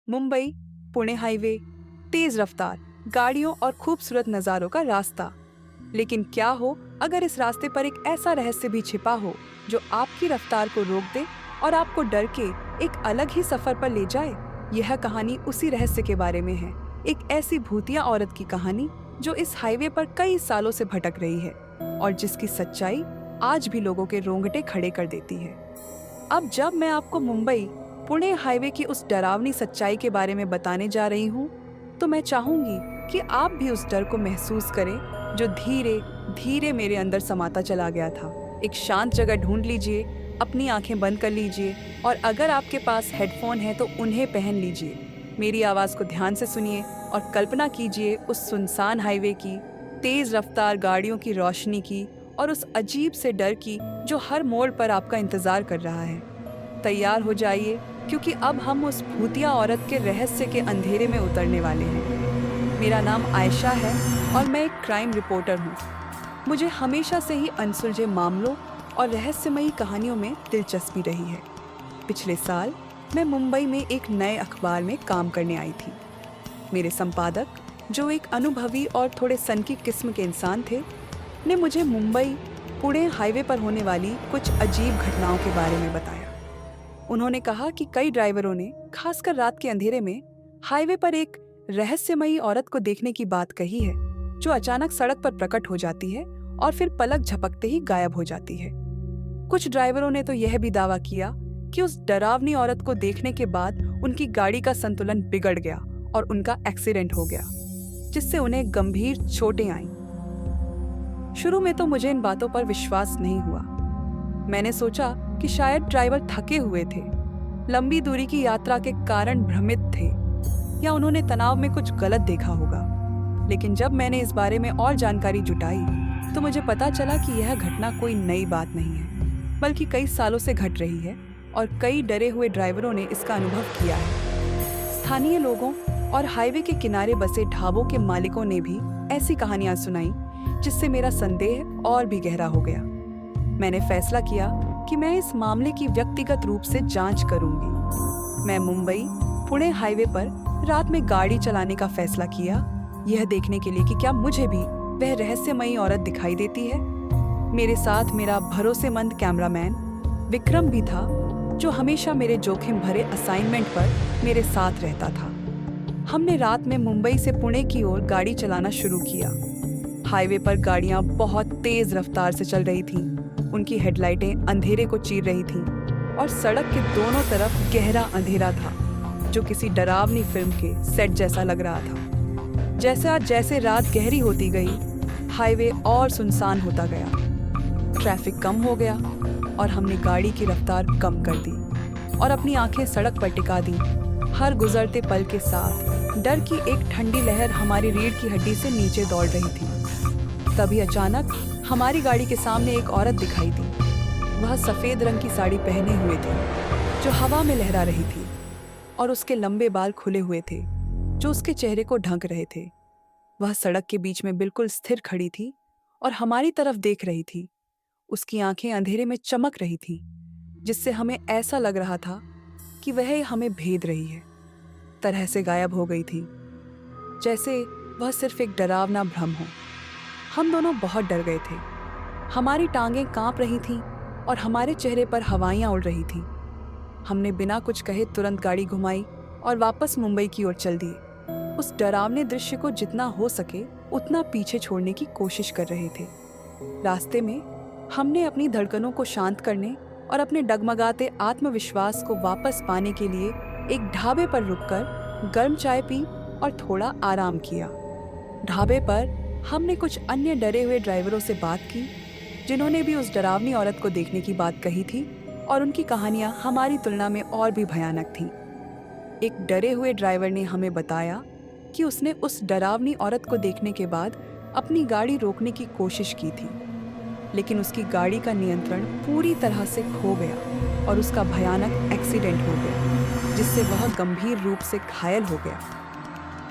Mumbai Pune highway, तेज रफ्तार गाड़ियों और खूबसूरत नज़ारों का रास्ता। लेकिन क्या हो अगर इस रास्ते पर एक ऐसा रहस्य भी छिपा हो जो आपकी रफ्तार को रोक दे और आपको डर के एक अलग ही सफर पर ले जाए। यह कहानी उसी रहस्य के बारे में है। एक ऐसी भूतिया औरत की कहानी जो इस हाईवे पर कई सालों से भटक रही है और जिसकी सच्चाई आज भी लोगों के रोंगटे खड़े कर देती है। अब जब मैं आपको मुंबई पुणे हाईवे की उस डरावनी सच्चाई के बारे में बताने जा रही हूँ, तो मैं चाहूंगी कि आप भी उस डर को महसूस करें जो धीरे धीरे मेरे अंदर समाता चला गया था। एक शांत जगह ढूंढ लीजिए, अपनी आंखें बंद कर लीजिए और अगर आपके पास हेडफोन है तो उन्हें पहन लीजिए। मेरी आवाज़ को ध्यान से सुनिए और कल्पना कीजिए उस सुनसान हाईवे की, तेज रफ्तार गाड़ियों की रोशनी की और उस अजीब से डर की जो हर मोड़ पर आपका इंतजार कर रहा है। तैयार हो जाइए क्योंकि अब हम उस भूतिया औरत के रहस्य के अंधेरे में उतरने वाले हैं। मेरा नाम आयशा है और मैं एक क्राइम रिपोर्टर हूँ। मुझे हमेशा से ही अनसुलझे मामलों और रहस्यमयी कहानियों में दिलचस्पी रही है। पिछले साल मैं मुंबई में एक नए अखबार में काम करने आई थी। मेरे संपादक, जो एक अनुभवी और थोड़े सनकी किस्म के इंसान थे, ने मुझे मुंबई पुणे हाईवे पर होने वाली कुछ अजीब घटनाओं के बारे में बताया। उन्होंने कहा कि कई ड्राइवरों ने खासकर रात के अंधेरे में हाईवे पर एक रहस्यमयी औरत को देखने की बात कही है जो अचानक सड़क पर प्रकट हो जाती है और फिर पलक झपकते ही गायब हो जाती है। कुछ ड्राइवरों ने तो यह भी दावा किया कि उस डरावनी औरत को देखने के बाद उनकी गाड़ी का संतुलन बिगड़ गया और उनका एक्सीडेंट हो गया, जिससे उन्हें गंभीर चोटें आईं। शुरू में तो मुझे इन बातों पर विश्वास नहीं हुआ। मैंने सोचा कि शायद ड्राइवर थके हुए थे, लंबी दूरी की यात्रा के कारण भ्रमित थे या उन्होंने तनाव में कुछ गलत देखा होगा। लेकिन जब मैंने इस बारे में और जानकारी जुटाई तो मुझे पता चला कि यह घटना कोई नई बात नहीं है, बल्कि कई सालों से घट रही है और कई डरे हुए ड्राइवरों ने इसका अनुभव किया है। स्थानीय लोगों और हाईवे के किनारे बसे ढाबों के मालिकों ने भी ऐसी कहानियां सुनाई, जिससे मेरा संदेह और भी गहरा हो गया। मैंने फैसला किया कि मैं इस मामले की व्यक्तिगत रूप से जांच करूंगी। मैं मुंबई पुणे हाईवे पर रात में गाड़ी चलाने का फैसला किया, यह देखने के लिए कि क्या मुझे भी वह रहस्यमयी औरत दिखाई देती है। मेरे साथ मेरा भरोसेमंद कैमरामैन विक्रम भी था, जो हमेशा मेरे जोखिम भरे असाइनमेंट पर मेरे साथ रहता था। हमने रात में मुंबई से पुणे की ओर गाड़ी चलाना शुरू किया। हाईवे पर गाड़ियां बहुत तेज रफ्तार से चल रही थीं। उनकी हेडलाइटें अंधेरे को चीर रही थीं और सड़क के दोनों तरफ गहरा अंधेरा था, जो किसी डरावनी फिल्म के सेट जैसा लग रहा था। जैसे रात गहरी होती गई, हाईवे और सुनसान होता गया। ट्रैफिक कम हो गया और हमने गाड़ी की रफ्तार कम कर दी और अपनी आंखें सड़क पर टिका दी। हर गुजरते पल के साथ डर की एक ठंडी लहर हमारी रीढ़ की हड्डी से नीचे दौड़ रही थी। तभी अचानक हमारी गाड़ी के सामने एक औरत दिखाई दी। वह सफेद रंग की साड़ी पहने हुए थी जो हवा में लहरा रही थी और उसके लंबे बाल खुले हुए थे जो उसके चेहरे को ढक रहे थे। वह सड़क के बीच में बिल्कुल स्थिर खड़ी थी और हमारी तरफ देख रही थी। उसकी आंखें अंधेरे में चमक रही थी, जिससे हमें ऐसा लग रहा था कि वह हमें भेद रही है। तरह से गायब हो गई थी, जैसे वह सिर्फ एक डरावना भ्रम हो। हम दोनों बहुत डर गए थे। हमारी टांगें कांप रही थीं और हमारे चेहरे पर हवाइयां उड़ रही थीं। हमने बिना कुछ कहे तुरंत गाड़ी घुमाई और वापस मुंबई की ओर चल दिए। उस डरावने दृश्य को जितना हो सके उतना पीछे छोड़ने की कोशिश कर रहे थे। रास्ते में हमने अपनी धड़कनों को शांत करने और अपने डगमगाते आत्मविश्वास को वापस पाने के लिए एक ढाबे पर रुककर गर्म चाय पी और थोड़ा आराम किया। ढाबे पर हमने कुछ अन्य डरे हुए ड्राइवरों से बात की, जिन्होंने भी उस डरावनी औरत को देखने की बात कही थी और उनकी कहानियां हमारी तुलना में और भी भयानक थीं। एक डरे हुए ड्राइवर ने हमें बताया कि उसने उस डरावनी औरत को देखने के बाद अपनी गाड़ी रोकने की कोशिश की थी, लेकिन उसकी गाड़ी का नियंत्रण पूरी तरह से खो गया और उसका भयानक एक्सीडेंट हो गया, जिससे वह गंभीर रूप से घायल हो गया।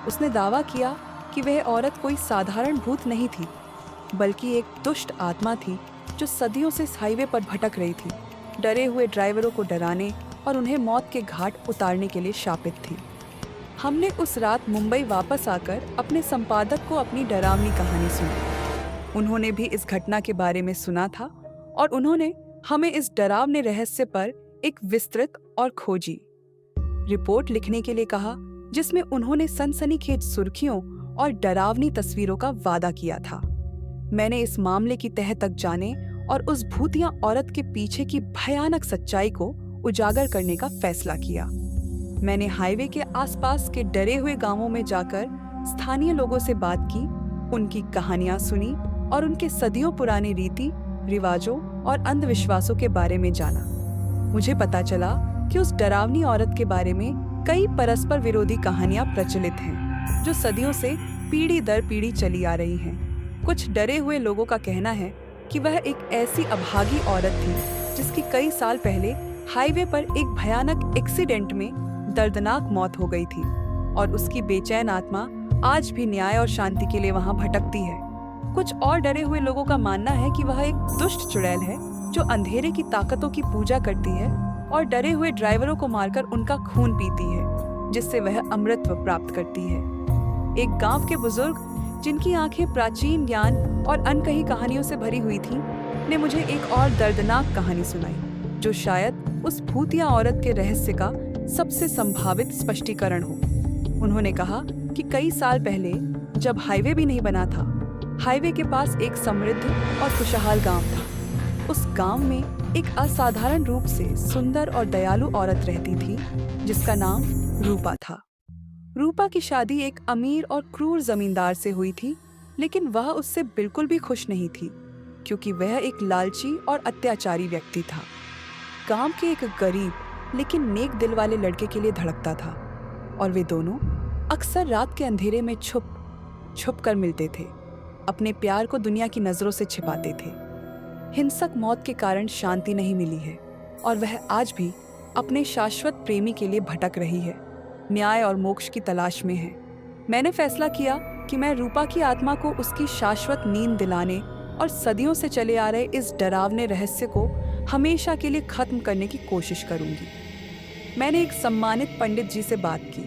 उसने दावा किया कि वह औरत कोई साधारण भूत नहीं थी, बल्कि एक दुष्ट आत्मा थी जो सदियों से इस हाईवे पर भटक रही थी, डरे हुए ड्राइवरों को डराने और उन्हें मौत के घाट उतारने के लिए शापित थी। हमने उस रात मुंबई वापस आकर अपने संपादक को अपनी डरावनी कहानी सुनी। उन्होंने भी इस घटना के बारे में सुना था और उन्होंने हमें इस डरावने रहस्य पर एक विस्तृत और खोजी रिपोर्ट लिखने के लिए कहा, जिसमें उन्होंने सनसनीखेज सुर्खियों और डरावनी तस्वीरों का वादा किया था। मैंने इस मामले की तह तक जाने और उस भूतिया औरत के पीछे की भयानक सच्चाई को उजागर करने का फैसला किया। मैंने हाईवे के आसपास के डरे हुए गांवों में जाकर स्थानीय लोगों से बात की, उनकी कहानियां सुनी और उनके सदियों पुराने रीति रिवाजों और अंधविश्वासों के बारे में जाना। मुझे पता चला कि उस डरावनी औरत के बारे में कई परस्पर विरोधी कहानियां प्रचलित हैं, जो सदियों से पीढ़ी दर पीढ़ी चली आ रही हैं। कुछ डरे हुए लोगों का कहना है कि वह एक ऐसी अभागी औरत थी जिसकी कई साल पहले हाईवे पर एक भयानक एक्सीडेंट में दर्दनाक मौत हो गई थी और उसकी बेचैन आत्मा आज भी न्याय और शांति के लिए वहां भटकती है। कुछ और डरे हुए लोगों का मानना है कि वह एक दुष्ट चुड़ैल है जो अंधेरे की ताकतों की पूजा करती है और डरे हुए ड्राइवरों को मारकर उनका खून पीती है, जिससे वह अमृतत्व प्राप्त करती है। एक गांव के बुजुर्ग, जिनकी आंखें प्राचीन ज्ञान और अनकही कहानियों से भरी हुई थीं, ने मुझे एक और दर्दनाक कहानी सुनाई, जो शायद उस भूतिया औरत के रहस्य का सबसे संभावित स्पष्टीकरण हो। उन्होंने कहा कि कई साल पहले, जब हाईवे भी नहीं बना था, हाईवे के पास एक समृद्ध और खुशहाल गांव था। उस गांव में एक असाधारण रूप से सुंदर और दयालु औरत रहती थी, जिसका नाम रूपा था। रूपा की शादी एक अमीर और क्रूर जमींदार से हुई थी, लेकिन वह उससे बिल्कुल भी खुश नहीं थी, क्योंकि वह एक लालची और अत्याचारी व्यक्ति था। गांव के एक गरीब लेकिन नेक दिल वाले लड़के के लिए धड़कता था और वे दोनों अक्सर रात के अंधेरे में छुप कर मिलते थे, अपने प्यार को दुनिया की नजरों से छिपाते थे। हिंसक मौत के कारण शांति नहीं मिली है और वह आज भी अपने शाश्वत प्रेमी के लिए भटक रही है, न्याय और मोक्ष की तलाश में है। मैंने फैसला किया कि मैं रूपा की आत्मा को उसकी शाश्वत नींद दिलाने और सदियों से चले आ रहे इस डरावने रहस्य को हमेशा के लिए खत्म करने की कोशिश करूंगी। मैंने एक सम्मानित पंडित जी से बात की,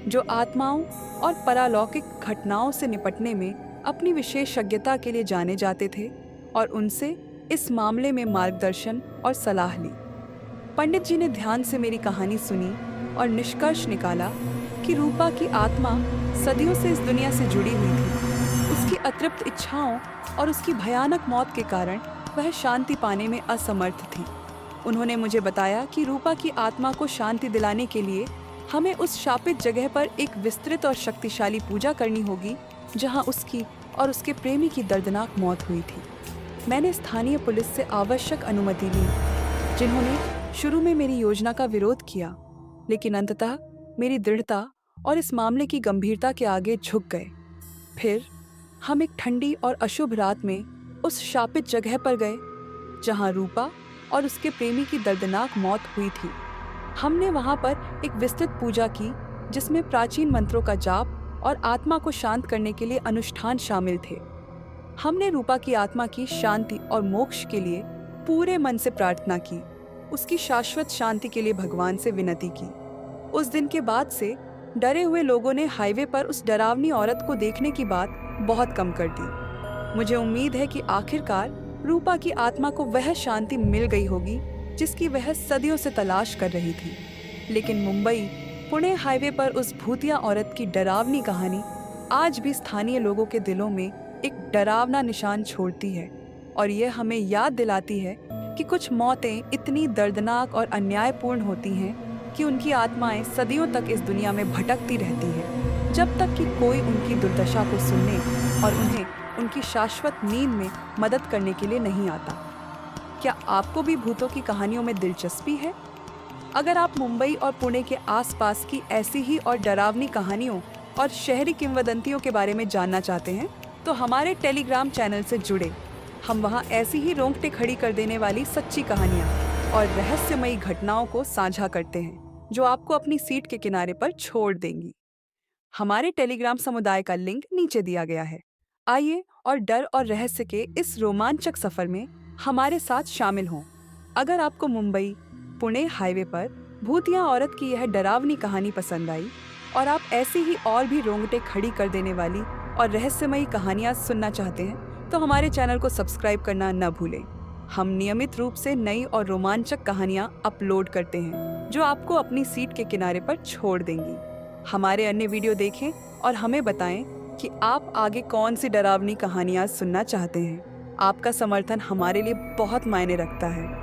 जो आत्माओं और परालौकिक घटनाओं से निपटने में अपनी विशेषज्ञता के लिए जाने जाते थे, और उनसे इस मामले में मार्गदर्शन और सलाह ली। पंडित जी ने ध्यान से मेरी कहानी सुनी और निष्कर्ष निकाला कि रूपा की आत्मा सदियों से इस दुनिया से जुड़ी हुई थी। उसकी अतृप्त इच्छाओं और उसकी भयानक मौत के कारण वह शांति पाने में असमर्थ थी। उन्होंने मुझे बताया कि रूपा की आत्मा को शांति दिलाने के लिए हमें उस शापित जगह पर एक विस्तृत और शक्तिशाली पूजा करनी होगी, जहां उसकी और उसके प्रेमी की दर्दनाक मौत हुई थी। मैंने स्थानीय पुलिस से आवश्यक अनुमति ली, जिन्होंने शुरू में मेरी योजना का विरोध किया, लेकिन अंततः मेरी दृढ़ता और इस मामले की गंभीरता के आगे झुक गए। फिर हम एक ठंडी और अशुभ रात में उस शापित जगह पर गए, जहां रूपा और उसके प्रेमी की दर्दनाक मौत हुई थी। हमने वहां पर एक विस्तृत पूजा की, जिसमें प्राचीन मंत्रों का जाप और आत्मा को शांत करने के लिए अनुष्ठान शामिल थे। हमने रूपा की आत्मा की शांति और मोक्ष के लिए पूरे मन से प्रार्थना की, उसकी शाश्वत शांति के लिए भगवान से विनती की। उस दिन के बाद से डरे हुए लोगों ने हाईवे पर उस डरावनी औरत को देखने की बात बहुत कम कर दी। मुझे उम्मीद है कि आखिरकार रूपा की आत्मा को वह शांति मिल गई होगी जिसकी वह सदियों से तलाश कर रही थी। लेकिन मुंबई पुणे हाईवे पर उस भूतिया औरत की डरावनी कहानी आज भी स्थानीय लोगों के दिलों में एक डरावना निशान छोड़ती है, और यह हमें याद दिलाती है कि कुछ मौतें इतनी दर्दनाक और अन्यायपूर्ण होती हैं कि उनकी आत्माएं सदियों तक इस दुनिया में भटकती रहती हैं, जब तक कि कोई उनकी दुर्दशा को सुनने और उन्हें उनकी शाश्वत नींद में मदद करने के लिए नहीं आता। क्या आपको भी भूतों की कहानियों में दिलचस्पी है? अगर आप मुंबई और पुणे के आसपास की ऐसी ही और डरावनी कहानियों और शहरी किंवदंतियों के बारे में जानना चाहते हैं, तो हमारे टेलीग्राम चैनल से जुड़े। हम वहां ऐसी ही रोंगटे खड़ी कर देने वाली सच्ची कहानियां और रहस्यमयी घटनाओं को साझा करते हैं, जो आपको अपनी सीट के किनारे पर छोड़ देंगी। हमारे टेलीग्राम समुदाय का लिंक नीचे दिया गया है। आइए और डर और रहस्य के इस रोमांचक सफर में हमारे साथ शामिल हों। अगर आपको मुंबई पुणे हाईवे पर भूतिया औरत की यह डरावनी कहानी पसंद आई, और आप ऐसी ही और भी रोंगटे खड़ी कर देने वाली और रहस्यमयी कहानियाँ सुनना चाहते हैं तो हमारे चैनल को सब्सक्राइब करना न भूलें। हम नियमित रूप से नई और रोमांचक कहानियाँ अपलोड करते हैं जो आपको अपनी सीट के किनारे पर छोड़ देंगी। हमारे अन्य वीडियो देखें और हमें बताएं कि आप आगे कौन सी डरावनी कहानियाँ सुनना चाहते हैं। आपका समर्थन हमारे लिए बहुत मायने रखता है।